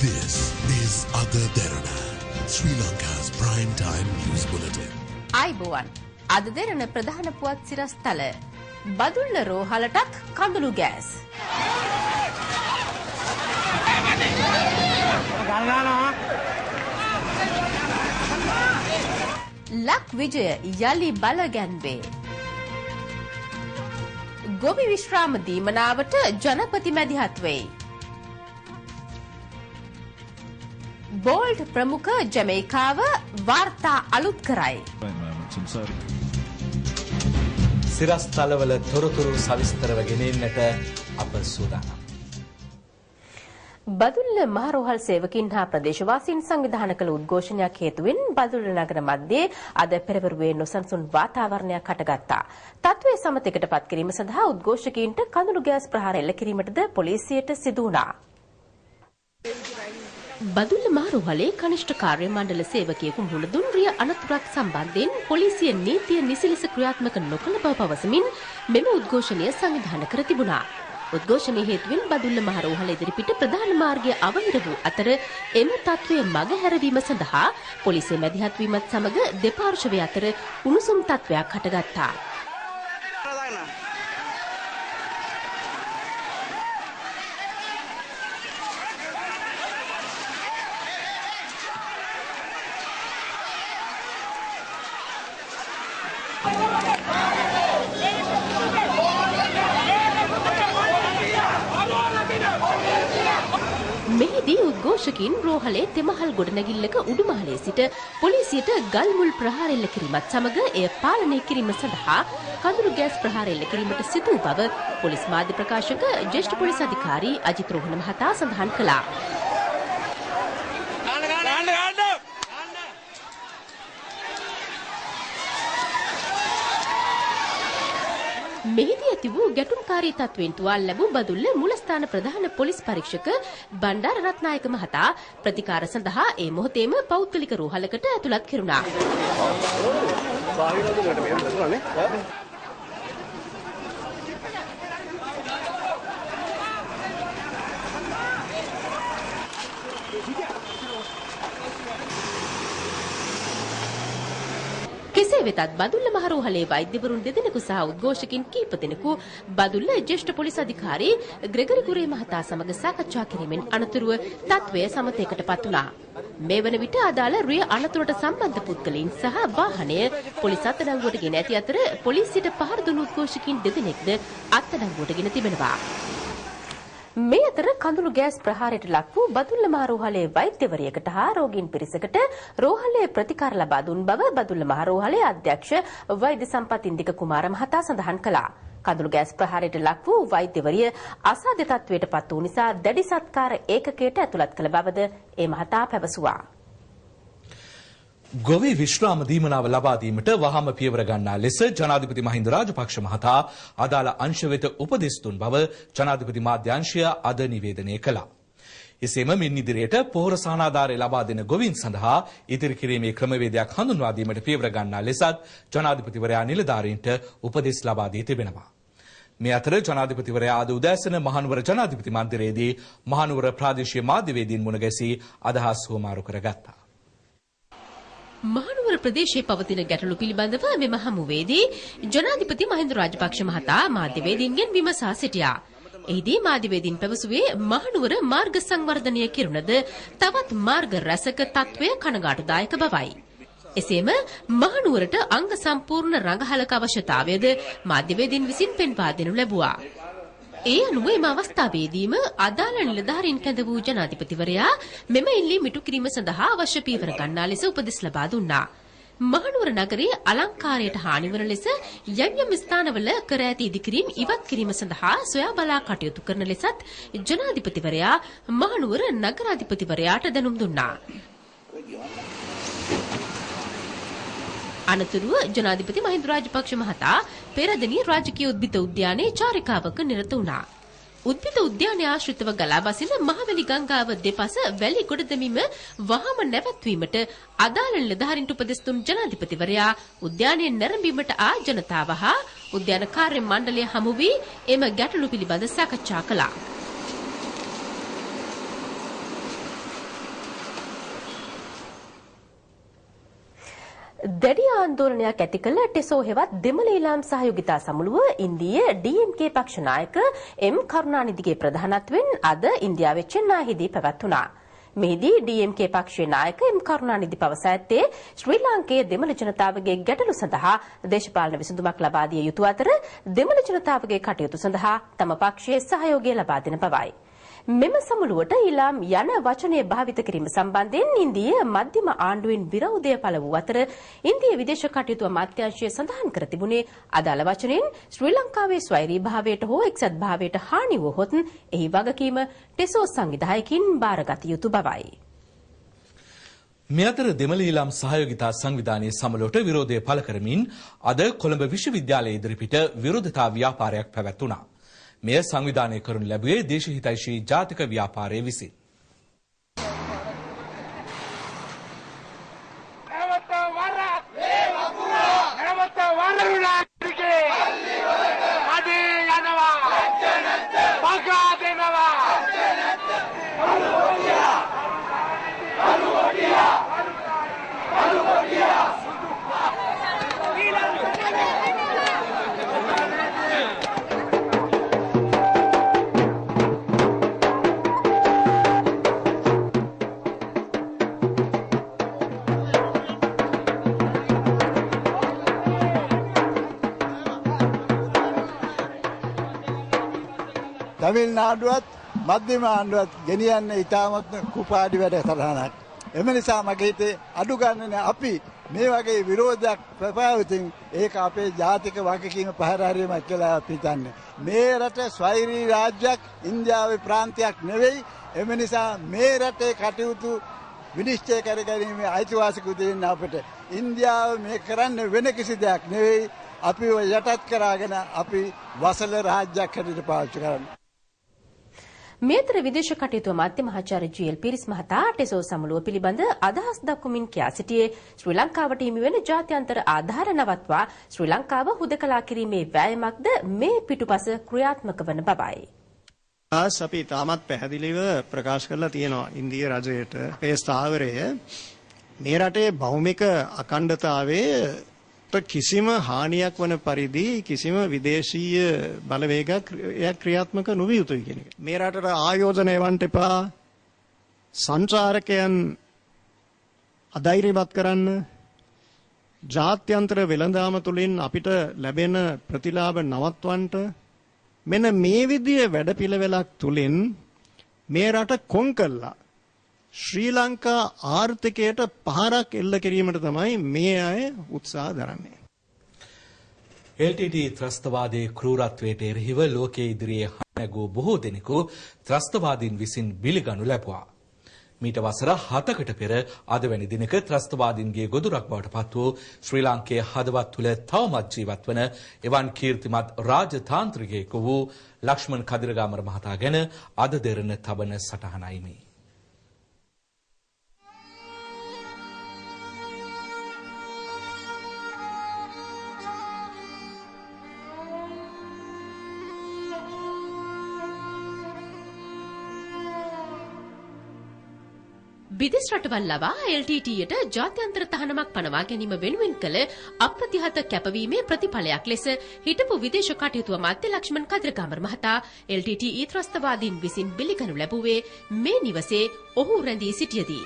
This is Ada Derana, Sri Lanka's prime time news bulletin. අයිබෝවන් අද දෙරණ ප්‍රධාන පුවත් සිරස්තල බදුල්ල රෝහලටත් කඳුළු ගෑස් ලක් විජය යලි බල ගැන්වේ ගොවි විශ්‍රාම දීමනාවට ජනපති මැදිහත් වෙයි බෝල්ට් ප්‍රමුඛ ජමයිකාව වාර්තා අලුත් කරයි. සිරස්තලවල තොරතුරු සවිස්තරව ගෙනෙන්නට අප සූදානම්. බදුල්ල මහරෝහල් සේවකින් හා ප්‍රදේශවාසීන් සංවිධානය කළ උද්ඝෝෂණයක් හේතුවෙන් බදුල්ල නගර මැදේ අද පෙරවරුවේ නොසන්සුන් වාතාවරණයක් හටගත්තා. තත්ත්වයේ සමතයකට පත් කිරීම සඳහා උද්ඝෝෂකයින්ට කඳුළු ගෑස් ප්‍රහාර එල්ල කිරීමටද පොලිසියට සිදු වුණා. බදුල්ල මහරෝහලේ කනිෂ්ඨ කාර්ය මණ්ඩල සේවකයෙකු මුහුණ දුන් රිය අනතුරක් සම්බන්ධයෙන් පොලිසිය නීතිය නිසි ක්‍රියාත්මක නොකළ බව පවසමින් මෙම උද්ඝෝෂණය සංවිධානය කර තිබුණා. උද්ඝෝෂණයේ හේතුවෙන් බදුල්ල මහරෝහල ඉදිරිපිට ප්‍රධාන මාර්ගය අවහිර වූ අතර එම තත්ත්වය මගහැරවීම සඳහා පොලිසිය මැදිහත් වීමත් සමග දෙපාර්ශ්වය අතර උණුසුම් තත්ත්වයක් හටගත්තා. මෙහිදී උද්ඝෝෂකයින් රෝහලේ තෙමහල් ගොඩනැගිල්ලක උඩුමහලේ සිට පොලිසියට ගල් මුල් ප්‍රහාර එල්ල කිරීමත් සමග එය පාලනය කිරීම සඳහා කඳුළු ගෑස් ප්‍රහාර එල්ල කිරීමට සිදු බව පොලිස් මාධ්‍ය ප්‍රකාශක ජ්‍යෙෂ්ඨ පොලිස් අධිකාරී අජිත් රෝහණ මහතා සඳහන් කළා. මෙහිදී ඇති වූ ගැටුම්කාරී තත්ත්වයෙන් තුවාල ලැබූ බදුල්ල මූලස්ථාන ප්‍රධාන පොලිස් පරීක්ෂක බණ්ඩාර රත්නායක මහතා ප්‍රතිකාර සඳහා ඒ මොහොතේම පෞද්ගලික රෝහලකට ඇතුළත් කෙරුණා. කෙසේ වෙතත් බදුල්ල මහරෝහලේ වෛද්‍යවරුන් දෙදෙනෙකු සහ උද්ඝෝෂකින් කීප දෙනෙකු බදුල්ල ජ්‍යෙෂ්ඨ පොලිස් අධිකාරී ග්‍රෙගරි කුරේ මහතා සමග සාකච්ඡා කිරීමෙන් අනතුරුව තත්ත්වය සමතයකට පත් වුණා. මේ වන විට අදාළ රිය අනතුරට සම්බන්ධ පුද්ගලයන් සහ වාහනය පොලිස් අත්අඩංගුවට ගෙන ඇති අතර පොලිසියට පහර දුන් උද්ඝෝෂකින් දෙදෙනෙක්ද අත්අඩංගුවට ගෙන තිබෙනවා. මේ අතර කඳුළු ගෑස් ප්‍රහාරයට ලක් වූ බදුල්ල මහරෝහලේ වෛද්‍යවරියකට හා රෝගීන් පිරිසකට රෝහලේ ප්‍රතිකාර ලබා දුන් බව බදුල්ල මහරෝහලේ අධ්‍යක්ෂ වෛද්‍ය සම්පත් ඉන්දික කුමාර මහතා සඳහන් කළා. කඳුළු ගෑස් ප්‍රහාරයට ලක් වූ වෛද්‍යවරිය අසාධ්‍ය තත්ත්වයට පත් වූ නිසා දැඩි සත්කාර ඒකකයට ඇතුළත් කළ බවද ඒ මහතා පැවසුවා. ගොවි විශ්‍රාම දීමනාව ලබා දීමට වහාම පියවර ගන්නා ලෙස ජනාධිපති මහින්ද රාජපක්ෂ මහතා අදාළ අංශ වෙත උපදෙස් දුන් බව ජනාධිපති මාධ්‍යාංශය අද නිවේදනය කළා. එසේම මින් ඉදිරියට පොහොර සහනාධාරය ලබා දෙන ගොවීන් සඳහා ඉදිරි කිරීමේ ක්‍රමවේදයක් හඳුන්වා දීමට පියවර ගන්නා ලෙසත් ජනාධිපතිවරයා නිලධාරීන්ට උපදෙස් ලබා දී තිබෙනවා. මේ අතර ජනාධිපතිවරයා අද උදෑසන මහනුවර ජනාධිපති මන්දිරයේදී මහනුවර ප්‍රාදේශීය මාධ්‍යවේදීන් මුණ ගැසී අදහස් හුවමාරු කරගත්තා. මහනුවර ප්‍රදේශයේ පවතින ගැටලු පිළිබඳව මෙම හමුවේදී ජනාධිපති මහින්ද රාජපක්ෂ මහතා මාධ්‍යවේදීන්ගෙන් විමසා සිටියා. එහිදී මාධ්‍යවේදීන් පැවසුවේ මහනුවර මාර්ග සංවර්ධනය කිරුණද තවත් මාර්ග රැසක තත්ත්වය කනගාටුදායක බවයි. එසේම මහනුවරට අංග සම්පූර්ණ රඟහලක අවශ්‍යතාවයද මාධ්‍යවේදීන් විසින් පෙන්වා දෙනු ලැබුවා. ඒ අනුව එම අවස්ථාවේදීම අදාළ නිලධාරීන් කැඳ වූ ජනාධිපතිවරයා මෙම ඉල්ලීම ඉටු කිරීම සඳහා අවශ්‍ය පියවර ගන්නා ලෙස උපදෙස් ලබා දුන්නා. මහනුවර නගරයේ අලංකාරයට හානිවන ලෙස යම් ස්ථානවල කර ඇති ඉදිකිරීම් ඉවත් කිරීම සඳහා සොයා බලා කටයුතු කරන ලෙසත් ජනාධිපතිවරයා මහනුවර නගරාධිපතිවරයාට දැනුම් දුන්නා. අනතුරුව ජනාධිපති මහින්ද රාජපක්ෂ මහතා පෙරදෙනී රාජකීය උද්භිත උද්‍යානයේ චාරිකාවක නිරත වුණා. උද්භිත උද්‍යානයේ ආශ්‍රිතව ගලා බසින මහවැලි ගංගාව දෙපස වැලි ගොඩ දැමීම වහාම නැවැත්වීමට අදාළ නිලධාරීන්ට උපදෙස් දුන් ජනාධිපතිවරයා උද්‍යානයේ නැරඹීමට ආ ජනතාව හා උද්‍යාන කාර්ය මණ්ඩලය හමු වී එම ගැටලු පිළිබඳ සාකච්ඡා කළා. දැඩි ආందోලනයක් ඇති කළ ටෙසෝ හෙවත් දෙමළ ඊළාම් සහයෝගිතා සමුළුව ඉන්දීය DMK පක්ෂ නායක එම් කරුණානිදිගේ ප්‍රධානත්වයෙන් අද ඉන්දියාවේ චෙන්නයිහිදී පැවැත්වුණා. මෙහිදී DMK පක්ෂයේ නායක එම් කරුණානිදි පවසා ඇත්තේ ශ්‍රී ලාංකේය දෙමළ ජනතාවගේ ගැටලු සඳහා දේශපාලන විසඳුමක් ලබා දිය යුතු අතර දෙමළ ජනතාවගේ කටයුතු සඳහා තම පක්ෂයේ සහයෝගය ලබා දෙන බවයි. මෙම සමුළුවට ඊළාම් යන වචනය භාවිත කිරීම සම්බන්ධයෙන් ඉන්දීය මධ්‍යම ආණ්ඩුවෙන් විරෝධය පළ වූ අතර ඉන්දීය විදේශ කටයුතු අමාත්‍යාංශය සඳහන් කර තිබුණේ අදාළ වචනයෙන් ශ්‍රී ලංකාවේ ස්වෛරී භාවයට හෝ එක්සත් භාවයට හානි වූහොත් එහි වගකීම ටෙසෝ සංවිධායකින් බාරගත යුතු බවයි. මේ අතර දෙමළ ඊළාම් සහයෝගිතා සංවිධානයේ සමුළුවට විරෝධය පළ කරමින් අද කොළඹ විශ්වවිද්‍යාලයේ ඉදිරිපිට විරෝධතා ව්‍යාපාරයක් පැවැත්වුණා. මෙය සංවිධානය කරනු ලැබුවේ දේශහිතෛෂී ජාතික ව්‍යාපාරය විසින්. තමිල්නාඩුවත් මධ්‍යම ආණ්ඩුවත් ගෙනියන්න ඉතාමත් කුපාඩි වැඩ සටහනක්. එම නිසා මගේ හිතේ අඩු ගන්න අපි මේ වගේ විරෝධයක් ප්‍රපාවිතින් ඒක අපේ ජාතික වගකීම පහරාරීමක් කියලා අපි හිතන්නේ. මේ රට ස්වෛරී රාජ්‍යයක් ඉන්දියාවේ ප්‍රාන්තයක් නෙවෙයි. එම නිසා මේ රටේ කටයුතු විනිශ්චය කර ගැනීමේ අයිතිවාසිකම් දෙන්න අපිට. ඉන්දියාව මේ කරන්නේ වෙන කිසි දෙයක් නෙවෙයි. අපි යටත් කරගෙන අපි වසල රාජ්‍යයක් හැටියට පාවිච්චි කරන්නේ. මේතර විදේශ කටයුතු අමාත්‍ය මහාචාර්ය ජී.එල්. පිරිස් මහතා ටෙසෝ සමුළුව පිළිබඳ අදහස් දක්වමින් කියා සිටියේ ශ්‍රී ලංකාවට හිමි වෙන ජාත්‍යන්තර ආධාර නවත්වා ශ්‍රී ලංකාව හුදකලා කිරීමේ වෑයමක්ද මේ පිටුපස ක්‍රියාත්මක වන බවයි. අපි තාමත් පැහැදිලිව ප්‍රකාශ කරලා තියෙනවා ඉන්දියා රජයට මේ ස්ථාවරය මේ රටේ භෞමික අඛණ්ඩතාවයේ කිසිම හානියක් වන පරිදි කිසිම විදේශීය බලවේගයක් ක්‍රියාත්මක නොවිය යුතුයි කියන එක. මේ රටට ආයෝජන එවන්න එපා. සංචාරකයන් අධෛර්යවත් කරන්න ජාත්‍යන්තර වෙළඳාම තුලින් අපිට ලැබෙන ප්‍රතිලාභ නවත්වන්නට මෙන්න මේ විදිහේ වැඩපිළිවෙලක් තුලින් මේ රට කොන් කළා ශ්‍රී ලංකා ආර්ථිකයට පහරක් එල්ල කිරීමට තමයි මේ අය උත්සාහ දරන්නේ. LTT ත්‍රස්තවාදයේ ක්‍රූරත්වයට එරෙහිව ලෝකයේ ඉදිරියේ හනගූ බොහෝ දෙනෙකු ත්‍රස්තවාදීන් විසින් බිලිගනු ලැබුවා. මීට වසර 7කට පෙර අද වැනි දිනක ත්‍රස්තවාදීන්ගේ ගොදුරක් බවට පත් වූ ශ්‍රී ලාංකේය හදවත් තුළ තවමත් ජීවත් වන එවන් කීර්තිමත් රාජතාන්ත්‍රිකයෙකු වූ ලක්ෂ්මන් කදිරගාමර මහතා ගැන අද දෙරණ තබන සටහනයි මේ. විදේශ රටවල් ලවා LTTයට ජාත්‍යන්තර තහනමක් පනවා ගැනීම වෙනුවෙන් කළ අප්‍රතිහත කැපවීමේ ප්‍රතිඵලයක් ලෙස හිටපු විදේශ කටයුතු අමාත්‍ය ලක්ෂ්මන් කදිරගාමර මහතා LTT ත්‍රස්තවාදීන් විසින් බිලිගනු ලැබුවේ මේ නිවසේ ඔහු රැඳී සිටියදී.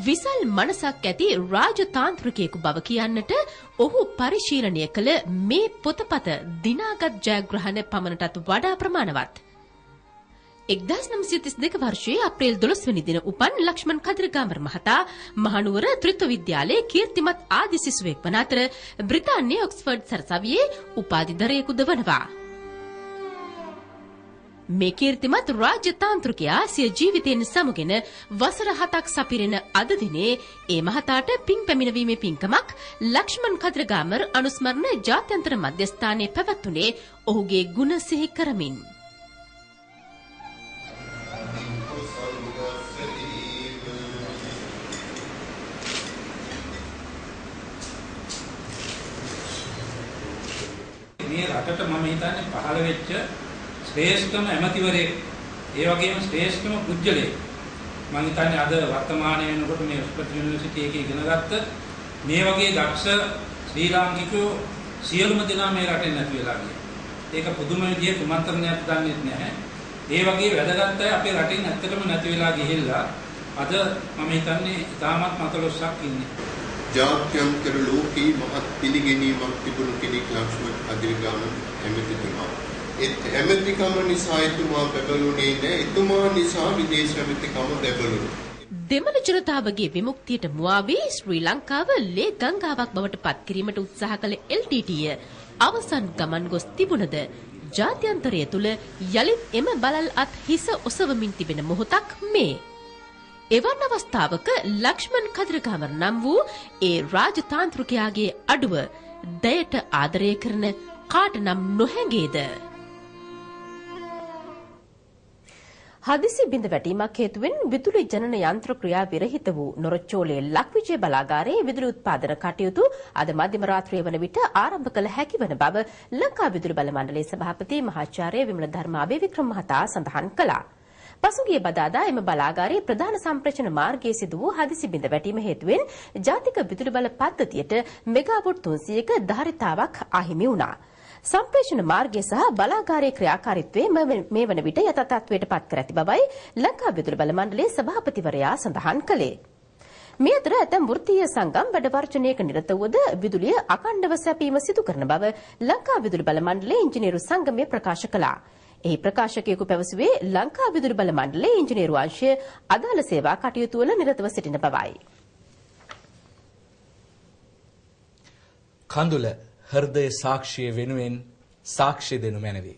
විසල් මනසක් ඇති රාජතාන්ත්‍රිකයෙකු බව කියන්නට ඔහු පරිශීලනය කළ මේ පොතපත දිනාගත් ජයග්‍රහණ පමණටත් වඩා ප්‍රමාණවත්. 1932 වර්ෂයේ අප්‍රේල් 12 වෙනි දින උපන් ලක්ෂ්මන් කදිරගාමර මහතා මහනුවර ත්‍රිත්ව විද්‍යාලයේ කීර්තිමත් ආදි සිසුවෙක් වන අතර බ්‍රිතාන්‍යයේ ඔක්ස්ෆර්ඩ් සරසවියේ උපාධිධරයෙකුද වනවා. මේ කීර්තිමත් රාජ්‍යතාන්ත්‍රිකයා සිය ජීවිතයෙන් සමුගෙන වසර 7ක් සපිරෙන අද දිනේ ඒ මහතාට පින් පැමිණවීමේ පින්කමක් ලක්ෂ්මන් කදිරගාමර අනුස්මරණ ජාත්‍යන්තර මධ්‍යස්ථානයේ පැවැත්වුණේ ඔහුගේ ගුණ සිහි කරමින්. මේ රටට මම හිතන්නේ පහළ වෙච්ච ශ්‍රේෂ්ඨම ඇමතිවරයෙක් ඒ වගේම ශ්‍රේෂ්ඨම පුජ්‍යලයෙක් මම හිතන්නේ අද වර්තමානයේ වෙනකොට මේ ඔක්ස්ෆර්ඩ් යුනිවර්සිටි එකේ ඉගෙන ගත්ත මේ වගේ දක්ෂ ශ්‍රී ලාංකිකයෝ සියලුම දෙනා මේ රටෙන් නැති වෙලා ගියා. ඒක පුදුම විදිහේ කුමන්ත්‍රණයක් දන්නේ නැහැ. ඒ වගේ වැදගත් අය අපේ රටින් ඇත්තටම නැති වෙලා ගිහිල්ලා අද මම හිතන්නේ තාමත් මතලොස්සක් ඉන්නේ. ජාත්‍යන්තර ලෝකී මහත් පිළිගැනීමක් තිබුණු කෙනෙක් ලක්ෂ්මන් අදිරිගම ඇමතිතුමා. ඒ ඇමතිකම නිසා එතුමා බබළුනේ නැහැ. එතුමා නිසා විදේශ ඇමතිකම බබළුණා. දෙමළ ජනතාවගේ විමුක්තියට මුවා වී ශ්‍රී ලංකාව ලේ ගංගාවක් බවට පත් කිරීමට උත්සාහ කළ LTTE අවසන් ගමන් ගොස් තිබුණද ජාත්‍යන්තරය තුල යලිත් එම බලල් අත් හිස ඔසවමින් තිබෙන මොහොතක් මේ. එවන් අවස්ථාවක ලක්ෂ්මන් කදිරගමර නම් වූ ඒ රාජතාන්ත්‍රිකයාගේ අඩුව දයට ආදරය කරන කාට නම් නොහැඟේද? හදිසි බිඳ වැටීමක් හේතුවෙන් විදුලි ජනන යන්ත්‍ර ක්‍රියා විරහිත වූ නොරොච්චෝලේ ලක්විජය බලාගාරයේ විදුලි උත්පාදන කටයුතු අද මධ්‍යම රාත්‍රිය වන විට ආරම්භ කළ හැකි වන බව ලංකා විදුලි බල මණ්ඩලයේ සභාපති මහාචාර්ය විමල ධර්ම අබේවික්‍රම මහතා සඳහන් කළා. පසුගිය බදාදා එම බලාගාරයේ ප්‍රධාන සම්ප්‍රේෂණ මාර්ගයේ සිදු වූ හදිසි බිඳ වැටීම හේතුවෙන් ජාතික විදුලි බල පද්ධතියට මෙගාවොට් 300ක ධාරිතාවක් අහිමි වුණා. සම්ප්‍රේෂණ මාර්ගය සහ බලාගාරයේ ක්‍රියාකාරීත්වය මේ වන විට යථා තත්ත්වයට පත් කර ඇති බවයි ලංකා විදුලි බල මණ්ඩලයේ සභාපතිවරයා සඳහන් කළේ. මේ අතර ඇතැම් වෘත්තීය සංගම් වැඩ වර්ජනයක නිරත වූද විදුලිය අඛණ්ඩව සැපීම සිදු කරන බව ලංකා විදුලි බල මණ්ඩලයේ ඉංජිනේරු සංගමය ප්‍රකාශ කළා. එහි ප්‍රකාශකයෙකු පැවසුවේ ලංකා විදුලි බල මණ්ඩලයේ ඉංජිනේරු අංශය අදාළ සේවා කටයුතු වල නිරතව සිටින බවයි. කඳුල හෘදය සාක්ෂිය වෙනුවෙන් සාක්ෂි දෙනු මැනවි.